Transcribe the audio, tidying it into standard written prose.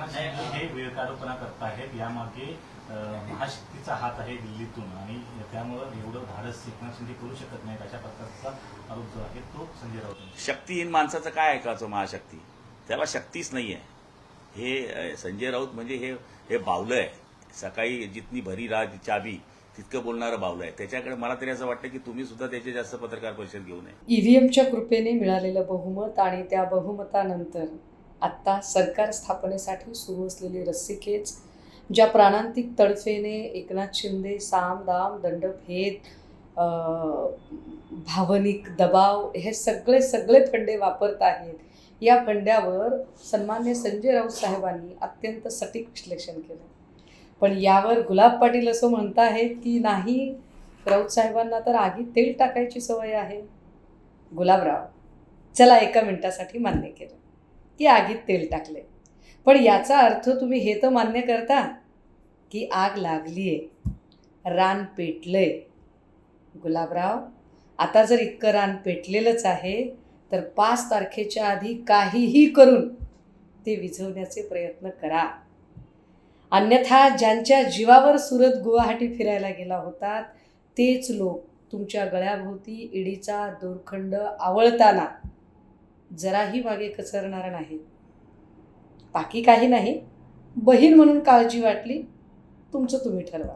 हे विवेकारोपणा करतायत, यामागे महाशक्तीचा हात आहे दिल्लीतून, आणि त्यामुळे एवढं धाडस एकनाथ शिंदे करू शकत नाहीत अशा प्रकारचा आरोप जो आहे तो संजय राऊत यांचा. शक्तीहीन माणसाचं काय ऐकायचं महाशक्ती, त्याला शक्तीच नाहीये. हे संजय राऊत म्हणजे हे बावलं आहे. सकाळी जितनी भरी रात चाबी तितकं बोलणारं बावलं आहे. त्याच्याकडे मला तरी असं वाटतं की तुम्ही सुद्धा त्याचे जास्त पत्रकार परिषद घेऊ नये. ईव्हीएमच्या कृपेने मिळालेलं बहुमत आणि त्या बहुमतानंतर आत्ता सरकार स्थापनेसाठी सुरू असलेली रस्सीखेच, ज्या प्राणांतिक तडफेने एकनाथ शिंदे साम दाम दंडभेद, भावनिक दबाव हे सगळे फंडे वापरत आहेत, या फंड्यावर सन्मान्य संजय राऊत साहेबांनी अत्यंत सटीक विश्लेषण केलं. पण यावर गुलाब पाटील असं म्हणत आहेत की नाही, राऊत साहेबांना तर आगीत तेल टाकायची सवय आहे. गुलाबराव, चला एका मिनिटासाठी मान्य केलं की आगीत तेल टाकले, पण याचा अर्थ तुम्ही हे तर मान्य करता की आग लागलीये, रान पेटलंय. गुलाबराव, आता जर इतकं रान पेटलेलंच आहे तर 5 तारखेच्या आधी काहीही करून ते विझवण्याचे प्रयत्न करा. अन्यथा ज्यांच्या जीवावर सुरत गुवाहाटी फिरायला गेला होता तेच लोक तुमच्या गळ्याभोवती ईडीचा दोरखंड आवळताना जराही मागे कचरणार नाहीत. बाकी काही नाही, बहीण म्हणून काळजी वाटली, तुमचं तुम्ही ठरवा.